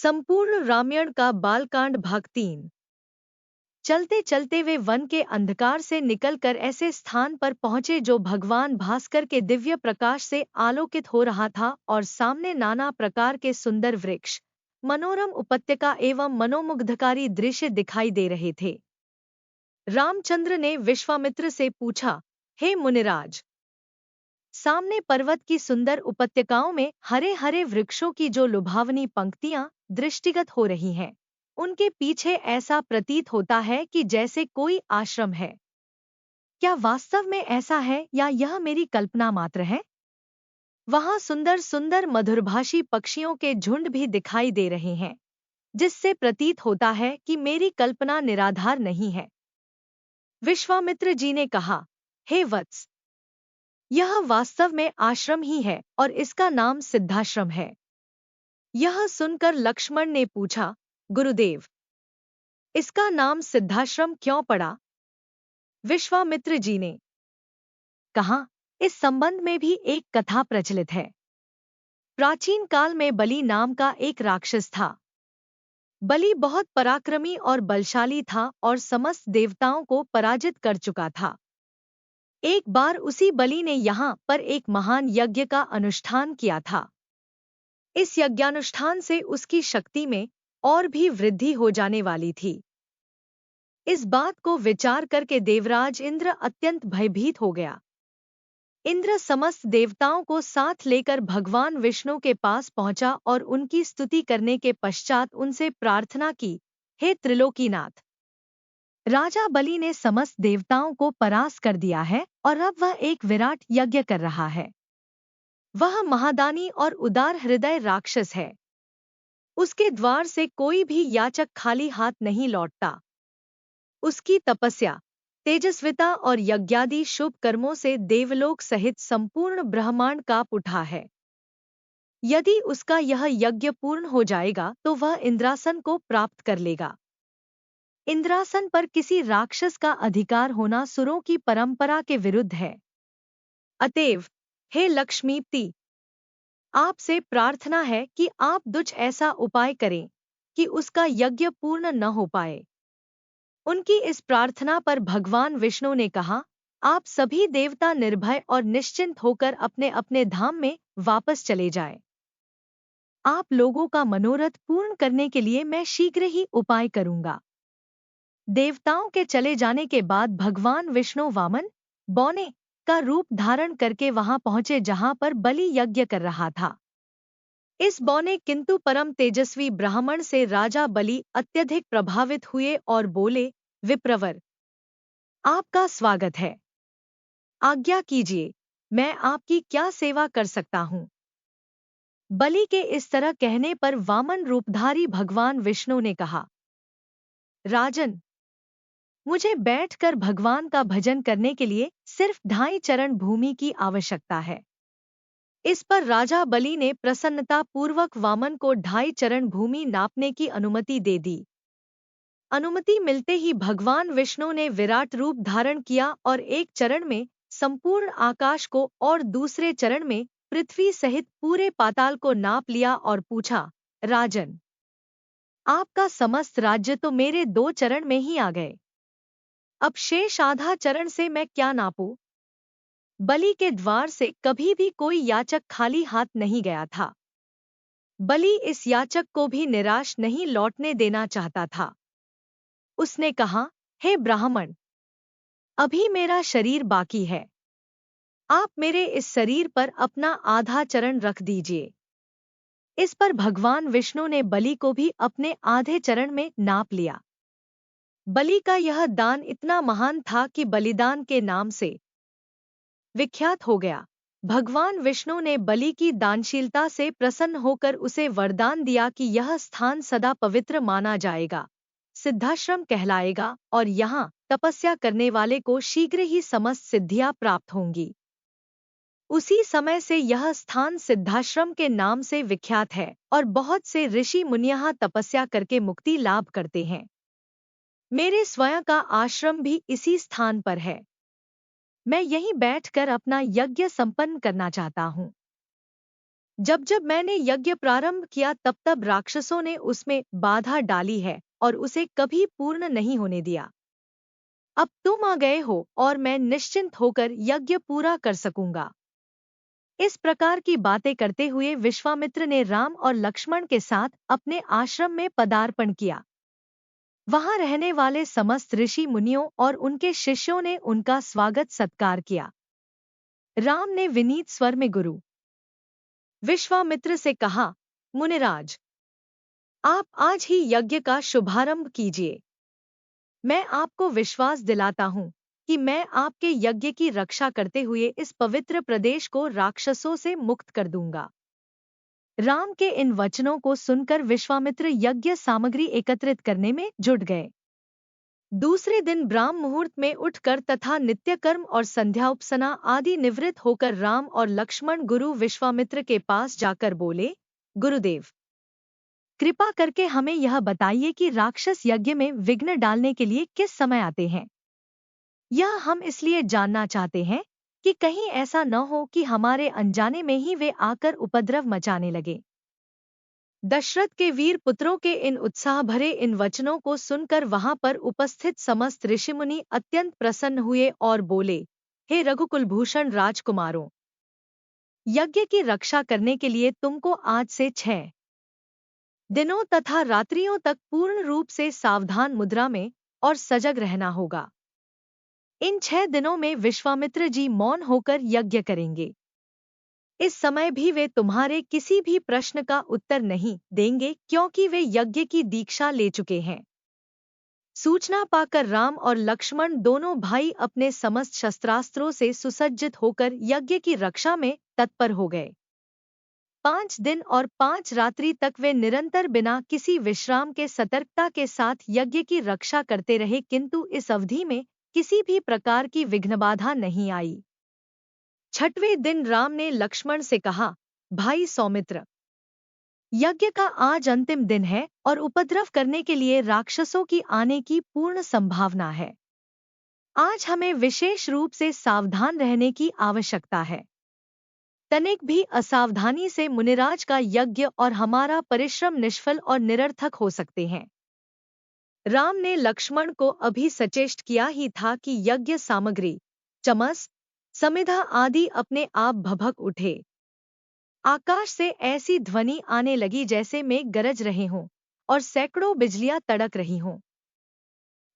संपूर्ण रामायण का बालकांड भाग 3। चलते चलते वे वन के अंधकार से निकलकर ऐसे स्थान पर पहुंचे जो भगवान भास्कर के दिव्य प्रकाश से आलोकित हो रहा था और सामने नाना प्रकार के सुंदर वृक्ष, मनोरम उपत्यका एवं मनोमुग्धकारी दृश्य दिखाई दे रहे थे। रामचंद्र ने विश्वामित्र से पूछा, हे मुनिराज, सामने पर्वत की सुंदर उपत्यकाओं में हरे हरे वृक्षों की जो लुभावनी पंक्तियां दृष्टिगत हो रही हैं, उनके पीछे ऐसा प्रतीत होता है कि जैसे कोई आश्रम है। क्या वास्तव में ऐसा है या यह मेरी कल्पना मात्र है? वहां सुंदर सुंदर मधुरभाषी पक्षियों के झुंड भी दिखाई दे रहे हैं, जिससे प्रतीत होता है कि मेरी कल्पना निराधार नहीं है। विश्वामित्र जी ने कहा, हे वत्स, यह वास्तव में आश्रम ही है और इसका नाम सिद्धाश्रम है। यह सुनकर लक्ष्मण ने पूछा, गुरुदेव, इसका नाम सिद्धाश्रम क्यों पड़ा? विश्वामित्र जी ने कहा, इस संबंध में भी एक कथा प्रचलित है। प्राचीन काल में बलि नाम का एक राक्षस था। बलि बहुत पराक्रमी और बलशाली था और समस्त देवताओं को पराजित कर चुका था। एक बार उसी बलि ने यहाँ पर एक महान यज्ञ का अनुष्ठान किया था। इस यज्ञानुष्ठान से उसकी शक्ति में और भी वृद्धि हो जाने वाली थी। इस बात को विचार करके देवराज इंद्र अत्यंत भयभीत हो गया। इंद्र समस्त देवताओं को साथ लेकर भगवान विष्णु के पास पहुंचा और उनकी स्तुति करने के पश्चात उनसे प्रार्थना की, हे त्रिलोकीनाथ, राजा बलि ने समस्त देवताओं को परास्त कर दिया है और अब वह एक विराट यज्ञ कर रहा है। वह महादानी और उदार हृदय राक्षस है। उसके द्वार से कोई भी याचक खाली हाथ नहीं लौटता। उसकी तपस्या, तेजस्विता और यज्ञादि शुभ कर्मों से देवलोक सहित संपूर्ण ब्रह्मांड कांप उठा है। यदि उसका यह यज्ञ पूर्ण हो जाएगा तो वह इंद्रासन को प्राप्त कर लेगा। इंद्रासन पर किसी राक्षस का अधिकार होना सुरों की परंपरा के विरुद्ध है। अतएव, हे लक्ष्मीपति, आपसे प्रार्थना है कि आप कुछ ऐसा उपाय करें कि उसका यज्ञ पूर्ण न हो पाए। उनकी इस प्रार्थना पर भगवान विष्णु ने कहा, आप सभी देवता निर्भय और निश्चिंत होकर अपने अपने धाम में वापस चले जाएं। आप लोगों का मनोरथ पूर्ण करने के लिए मैं शीघ्र ही उपाय करूंगा। देवताओं के चले जाने के बाद भगवान विष्णु वामन, बौने का रूप धारण करके वहां पहुंचे जहां पर बलि यज्ञ कर रहा था। इस बौने किंतु परम तेजस्वी ब्राह्मण से राजा बलि अत्यधिक प्रभावित हुए और बोले, विप्रवर, आपका स्वागत है। आज्ञा कीजिए, मैं आपकी क्या सेवा कर सकता हूँ? बलि के इस तरह कहने पर वामन रूपधारी भगवान विष्णु ने कहा, राजन, मुझे बैठकर भगवान का भजन करने के लिए सिर्फ 2.5 चरण भूमि की आवश्यकता है। इस पर राजा बलि ने प्रसन्नता पूर्वक वामन को 2.5 चरण भूमि नापने की अनुमति दे दी। अनुमति मिलते ही भगवान विष्णु ने विराट रूप धारण किया और एक चरण में संपूर्ण आकाश को और दूसरे चरण में पृथ्वी सहित पूरे पाताल को नाप लिया और पूछा, राजन, आपका समस्त राज्य तो मेरे 2 चरण में ही आ गए। अब शेष आधा चरण से मैं क्या नापूं? बलि के द्वार से कभी भी कोई याचक खाली हाथ नहीं गया था। बलि इस याचक को भी निराश नहीं लौटने देना चाहता था। उसने कहा, हे ब्राह्मण, अभी मेरा शरीर बाकी है। आप मेरे इस शरीर पर अपना आधा चरण रख दीजिए। इस पर भगवान विष्णु ने बलि को भी अपने आधे चरण में नाप लिया। बलि का यह दान इतना महान था कि बलिदान के नाम से विख्यात हो गया। भगवान विष्णु ने बलि की दानशीलता से प्रसन्न होकर उसे वरदान दिया कि यह स्थान सदा पवित्र माना जाएगा, सिद्धाश्रम कहलाएगा और यहाँ तपस्या करने वाले को शीघ्र ही समस्त सिद्धियां प्राप्त होंगी। उसी समय से यह स्थान सिद्धाश्रम के नाम से विख्यात है और बहुत से ऋषि मुनि यहाँ तपस्या करके मुक्ति लाभ करते हैं। मेरे स्वयं का आश्रम भी इसी स्थान पर है। मैं यहीं बैठकर अपना यज्ञ संपन्न करना चाहता हूँ। जब जब मैंने यज्ञ प्रारंभ किया तब तब राक्षसों ने उसमें बाधा डाली है और उसे कभी पूर्ण नहीं होने दिया। अब तुम आ गए हो और मैं निश्चिंत होकर यज्ञ पूरा कर सकूंगा। इस प्रकार की बातें करते हुए विश्वामित्र ने राम और लक्ष्मण के साथ अपने आश्रम में पदार्पण किया। वहां रहने वाले समस्त ऋषि मुनियों और उनके शिष्यों ने उनका स्वागत सत्कार किया। राम ने विनीत स्वर में गुरु विश्वामित्र से कहा, मुनिराज, आप आज ही यज्ञ का शुभारंभ कीजिए। मैं आपको विश्वास दिलाता हूँ कि मैं आपके यज्ञ की रक्षा करते हुए इस पवित्र प्रदेश को राक्षसों से मुक्त कर दूंगा। राम के इन वचनों को सुनकर विश्वामित्र यज्ञ सामग्री एकत्रित करने में जुट गए। दूसरे दिन ब्राह्म मुहूर्त में उठकर तथा नित्यकर्म और संध्या उपसना आदि निवृत्त होकर राम और लक्ष्मण गुरु विश्वामित्र के पास जाकर बोले, गुरुदेव, कृपा करके हमें यह बताइए कि राक्षस यज्ञ में विघ्न डालने के लिए किस समय आते हैं। यह हम इसलिए जानना चाहते हैं कि कहीं ऐसा न हो कि हमारे अनजाने में ही वे आकर उपद्रव मचाने लगे। दशरथ के वीर पुत्रों के इन उत्साह भरे इन वचनों को सुनकर वहां पर उपस्थित समस्त ऋषिमुनि अत्यंत प्रसन्न हुए और बोले, हे रघुकुलभूषण राजकुमारों, यज्ञ की रक्षा करने के लिए तुमको आज से 6 दिनों तथा रात्रियों तक पूर्ण रूप से सावधान मुद्रा में और सजग रहना होगा। इन 6 दिनों में विश्वामित्र जी मौन होकर यज्ञ करेंगे। इस समय भी वे तुम्हारे किसी भी प्रश्न का उत्तर नहीं देंगे क्योंकि वे यज्ञ की दीक्षा ले चुके हैं। सूचना पाकर राम और लक्ष्मण दोनों भाई अपने समस्त शस्त्रास्त्रों से सुसज्जित होकर यज्ञ की रक्षा में तत्पर हो गए। 5 दिन और 5 रात्रि तक वे निरंतर बिना किसी विश्राम के सतर्कता के साथ यज्ञ की रक्षा करते रहे, किंतु इस अवधि में किसी भी प्रकार की विघ्नबाधा नहीं आई। 6वें दिन राम ने लक्ष्मण से कहा, भाई सौमित्र, यज्ञ का आज अंतिम दिन है और उपद्रव करने के लिए राक्षसों की आने की पूर्ण संभावना है। आज हमें विशेष रूप से सावधान रहने की आवश्यकता है। तनिक भी असावधानी से मुनिराज का यज्ञ और हमारा परिश्रम निष्फल और निरर्थक हो सकते हैं। राम ने लक्ष्मण को अभी सचेष्ट किया ही था कि यज्ञ सामग्री, चमस, समिधा आदि अपने आप भभक उठे। आकाश से ऐसी ध्वनि आने लगी जैसे मेघ गरज रहे हों और सैकड़ों बिजलियां तड़क रही हों।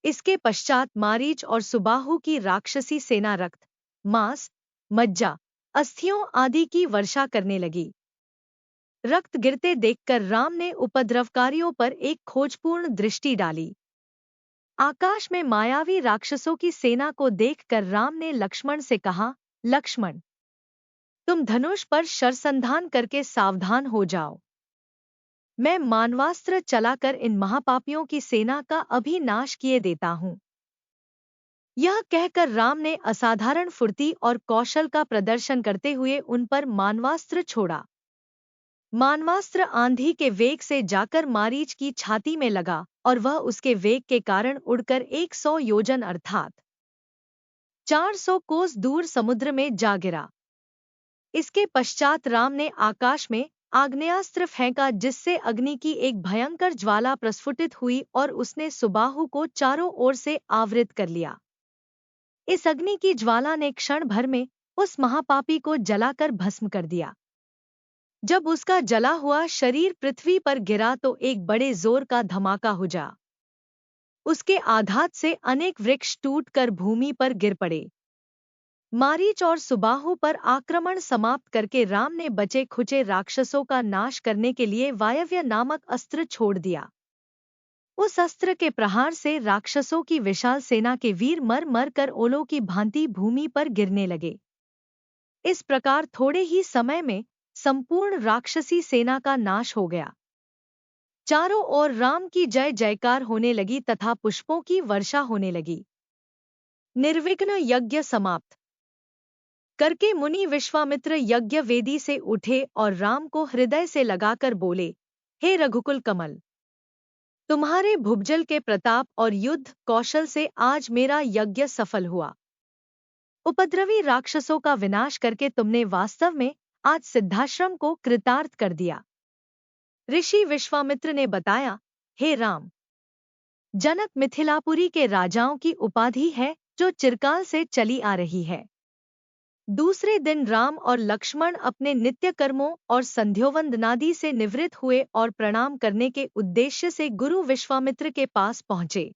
इसके पश्चात मारीच और सुबाहु की राक्षसी सेना रक्त, मांस, मज्जा, अस्थियों आदि की वर्षा करने लगी। रक्त गिरते देखकर राम ने उपद्रवकारियों पर एक खोजपूर्ण दृष्टि डाली। आकाश में मायावी राक्षसों की सेना को देखकर राम ने लक्ष्मण से कहा, लक्ष्मण, तुम धनुष पर शरसंधान करके सावधान हो जाओ। मैं मानवास्त्र चलाकर इन महापापियों की सेना का अभी नाश किए देता हूं। यह कहकर राम ने असाधारण फुर्ती और कौशल का प्रदर्शन करते हुए उन पर मानवास्त्र छोड़ा। मानवास्त्र आंधी के वेग से जाकर मारीच की छाती में लगा और वह उसके वेग के कारण उड़कर 100 योजन अर्थात 400 कोस दूर समुद्र में जा गिरा। इसके पश्चात राम ने आकाश में आग्नेयास्त्र फेंका जिससे अग्नि की एक भयंकर ज्वाला प्रस्फुटित हुई और उसने सुबाहु को चारों ओर से आवृत कर लिया। इस अग्नि की ज्वाला ने क्षण भर में उस महापापी को जलाकर भस्म कर दिया। जब उसका जला हुआ शरीर पृथ्वी पर गिरा तो एक बड़े जोर का धमाका हुआ। उसके आघात से अनेक वृक्ष टूटकर भूमि पर गिर पड़े। मारीच और सुबाहु पर आक्रमण समाप्त करके राम ने बचे खुचे राक्षसों का नाश करने के लिए वायव्य नामक अस्त्र छोड़ दिया। उस अस्त्र के प्रहार से राक्षसों की विशाल सेना के वीर मर मर कर ओलों की भांति भूमि पर गिरने लगे। इस प्रकार थोड़े ही समय में संपूर्ण राक्षसी सेना का नाश हो गया। चारों ओर राम की जय जयकार होने लगी तथा पुष्पों की वर्षा होने लगी। निर्विघ्न यज्ञ समाप्त करके मुनि विश्वामित्र यज्ञ वेदी से उठे और राम को हृदय से लगाकर बोले, हे रघुकुल कमल, तुम्हारे भुजबल के प्रताप और युद्ध कौशल से आज मेरा यज्ञ सफल हुआ। उपद्रवी राक्षसों का विनाश करके तुमने वास्तव में आज सिद्धाश्रम को कृतार्थ कर दिया। ऋषि विश्वामित्र ने बताया, हे राम, जनक मिथिलापुरी के राजाओं की उपाधि है जो चिरकाल से चली आ रही है। दूसरे दिन राम और लक्ष्मण अपने नित्य कर्मों और संध्योवंदनादि से निवृत्त हुए और प्रणाम करने के उद्देश्य से गुरु विश्वामित्र के पास पहुंचे।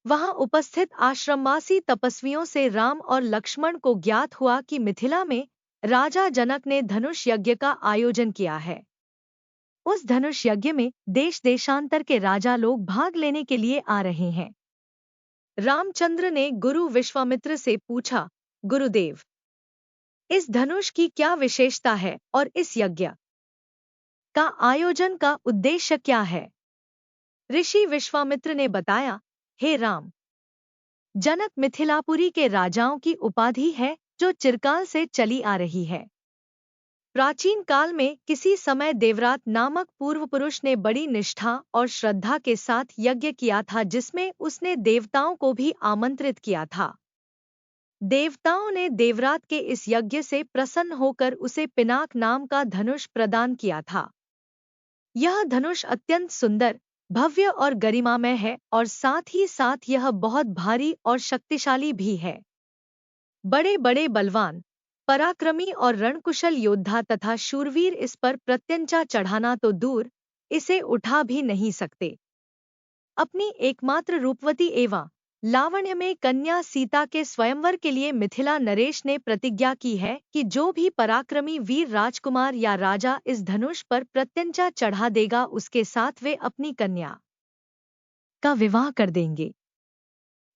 वहां उपस्थित आश्रमवासी तपस्वियों से राम और लक्ष्मण को ज्ञात हुआ कि मिथिला में राजा जनक ने धनुष यज्ञ का आयोजन किया है। उस धनुष यज्ञ में देश देशांतर के राजा लोग भाग लेने के लिए आ रहे हैं। रामचंद्र ने गुरु विश्वामित्र से पूछा, गुरुदेव, इस धनुष की क्या विशेषता है और इस यज्ञ का आयोजन का उद्देश्य क्या है? ऋषि विश्वामित्र ने बताया, हे राम, जनक मिथिलापुरी के राजाओं की उपाधि है जो चिरकाल से चली आ रही है। प्राचीन काल में किसी समय देवरात नामक पूर्व पुरुष ने बड़ी निष्ठा और श्रद्धा के साथ यज्ञ किया था, जिसमें उसने देवताओं को भी आमंत्रित किया था। देवताओं ने देवरात के इस यज्ञ से प्रसन्न होकर उसे पिनाक नाम का धनुष प्रदान किया था। यह धनुष अत्यंत सुंदर, भव्य और गरिमामय है और साथ ही साथ यह बहुत भारी और शक्तिशाली भी है। बड़े बड़े बलवान, पराक्रमी और रणकुशल योद्धा तथा शूरवीर इस पर प्रत्यंचा चढ़ाना तो दूर, इसे उठा भी नहीं सकते। अपनी एकमात्र रूपवती एवं लावण्य में कन्या सीता के स्वयंवर के लिए मिथिला नरेश ने प्रतिज्ञा की है कि जो भी पराक्रमी वीर राजकुमार या राजा इस धनुष पर प्रत्यंचा चढ़ा देगा, उसके साथ वे अपनी कन्या का विवाह कर देंगे।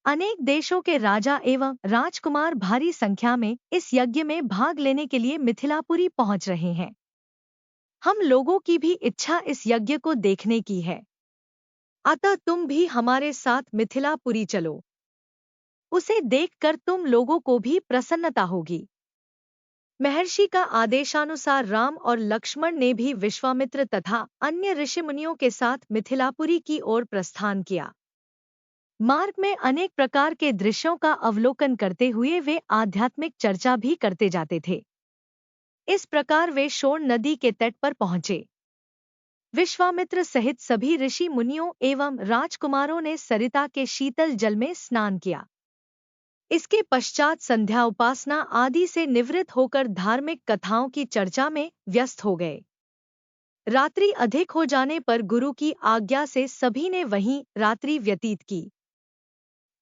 अनेक देशों के राजा एवं राजकुमार भारी संख्या में इस यज्ञ में भाग लेने के लिए मिथिलापुरी पहुंच रहे हैं। हम लोगों की भी इच्छा इस यज्ञ को देखने की है, अतः तुम भी हमारे साथ मिथिलापुरी चलो। उसे देखकर तुम लोगों को भी प्रसन्नता होगी। महर्षि का आदेशानुसार राम और लक्ष्मण ने भी विश्वामित्र तथा अन्य ऋषि मुनियों के साथ मिथिलापुरी की ओर प्रस्थान किया। मार्ग में अनेक प्रकार के दृश्यों का अवलोकन करते हुए वे आध्यात्मिक चर्चा भी करते जाते थे। इस प्रकार वे शोण नदी के तट पर पहुंचे। विश्वामित्र सहित सभी ऋषि मुनियों एवं राजकुमारों ने सरिता के शीतल जल में स्नान किया। इसके पश्चात संध्या उपासना आदि से निवृत्त होकर धार्मिक कथाओं की चर्चा में व्यस्त हो गए। रात्रि अधिक हो जाने पर गुरु की आज्ञा से सभी ने वहीं रात्रि व्यतीत की।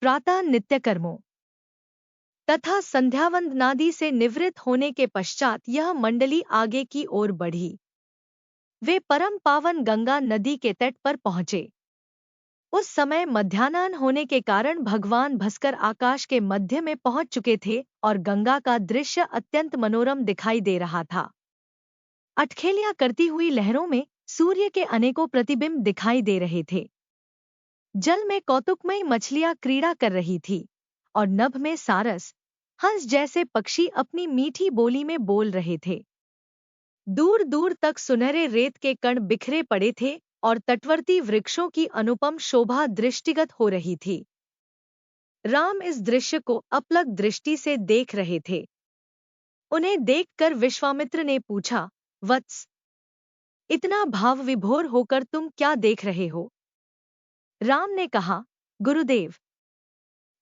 प्रातः नित्य कर्मों तथा संध्यावंदनादि से निवृत्त होने के पश्चात यह मंडली आगे की ओर बढ़ी। वे परम पावन गंगा नदी के तट पर पहुंचे। उस समय मध्याह्न होने के कारण भगवान भास्कर आकाश के मध्य में पहुंच चुके थे और गंगा का दृश्य अत्यंत मनोरम दिखाई दे रहा था। अटखेलियां करती हुई लहरों में सूर्य के अनेकों प्रतिबिंब दिखाई दे रहे थे। जल में कौतुकमयी मछलियां क्रीड़ा कर रही थी और नभ में सारस, हंस जैसे पक्षी अपनी मीठी बोली में बोल रहे थे। दूर दूर तक सुनहरे रेत के कण बिखरे पड़े थे और तटवर्ती वृक्षों की अनुपम शोभा दृष्टिगत हो रही थी। राम इस दृश्य को अपलक दृष्टि से देख रहे थे। उन्हें देखकर विश्वामित्र ने पूछा, वत्स, इतना भाव विभोर होकर तुम क्या देख रहे हो? राम ने कहा, गुरुदेव,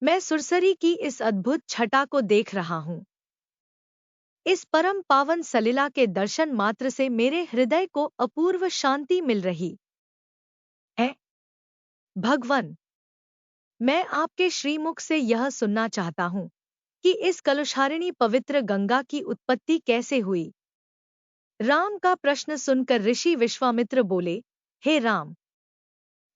मैं सुरसरी की इस अद्भुत छटा को देख रहा हूं। इस परम पावन सलिला के दर्शन मात्र से मेरे हृदय को अपूर्व शांति मिल रही है। भगवान, मैं आपके श्रीमुख से यह सुनना चाहता हूं कि इस कलुषहारिणी पवित्र गंगा की उत्पत्ति कैसे हुई। राम का प्रश्न सुनकर ऋषि विश्वामित्र बोले, हे राम,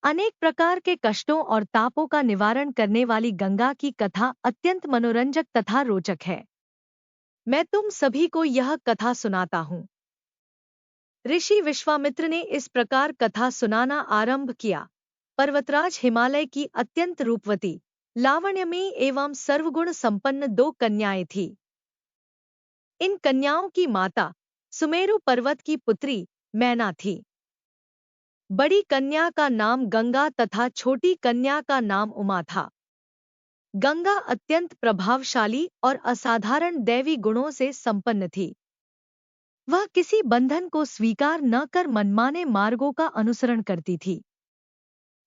अनेक प्रकार के कष्टों और तापों का निवारण करने वाली गंगा की कथा अत्यंत मनोरंजक तथा रोचक है। मैं तुम सभी को यह कथा सुनाता हूँ। ऋषि विश्वामित्र ने इस प्रकार कथा सुनाना आरंभ किया। पर्वतराज हिमालय की अत्यंत रूपवती, लावण्यमयी एवं सर्वगुण संपन्न 2 कन्याएं थीं। इन कन्याओं की माता सुमेरु पर्वत की पुत्री मैना थी। बड़ी कन्या का नाम गंगा तथा छोटी कन्या का नाम उमा था। गंगा अत्यंत प्रभावशाली और असाधारण दैवी गुणों से संपन्न थी। वह किसी बंधन को स्वीकार न कर मनमाने मार्गों का अनुसरण करती थी।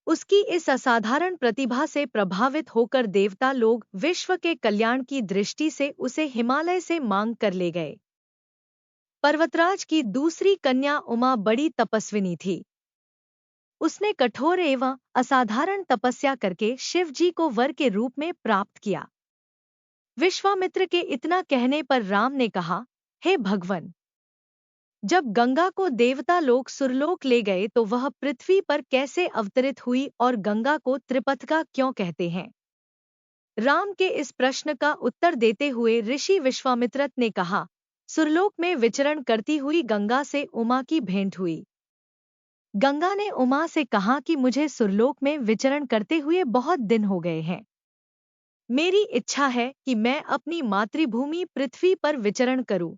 उसकी इस असाधारण प्रतिभा से प्रभावित होकर देवता लोग विश्व के कल्याण की दृष्टि से उसे हिमालय से मांग कर ले गए। पर्वतराज की दूसरी कन्या उमा बड़ी तपस्विनी थी। उसने कठोर एवं असाधारण तपस्या करके शिव जी को वर के रूप में प्राप्त किया। विश्वामित्र के इतना कहने पर राम ने कहा, हे भगवन, जब गंगा को देवता लोग सुरलोक ले गए तो वह पृथ्वी पर कैसे अवतरित हुई और गंगा को त्रिपथगा क्यों कहते हैं? राम के इस प्रश्न का उत्तर देते हुए ऋषि विश्वामित्र ने कहा, सुरलोक में विचरण करती हुई गंगा से उमा की भेंट हुई। गंगा ने उमा से कहा कि मुझे सुरलोक में विचरण करते हुए बहुत दिन हो गए हैं। मेरी इच्छा है कि मैं अपनी मातृभूमि पृथ्वी पर विचरण करूं।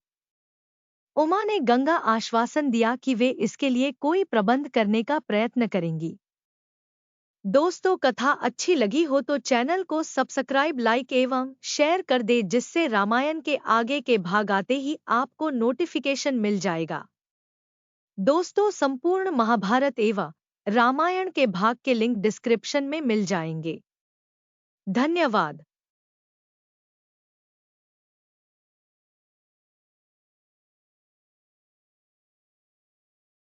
उमा ने गंगा आश्वासन दिया कि वे इसके लिए कोई प्रबंध करने का प्रयत्न करेंगी। दोस्तों, कथा अच्छी लगी हो तो चैनल को सब्सक्राइब, लाइक एवं शेयर कर दे, जिससे रामायण के आगे के भाग आते ही आपको नोटिफिकेशन मिल जाएगा। दोस्तों, संपूर्ण महाभारत एवं रामायण के भाग के लिंक डिस्क्रिप्शन में मिल जाएंगे। धन्यवाद।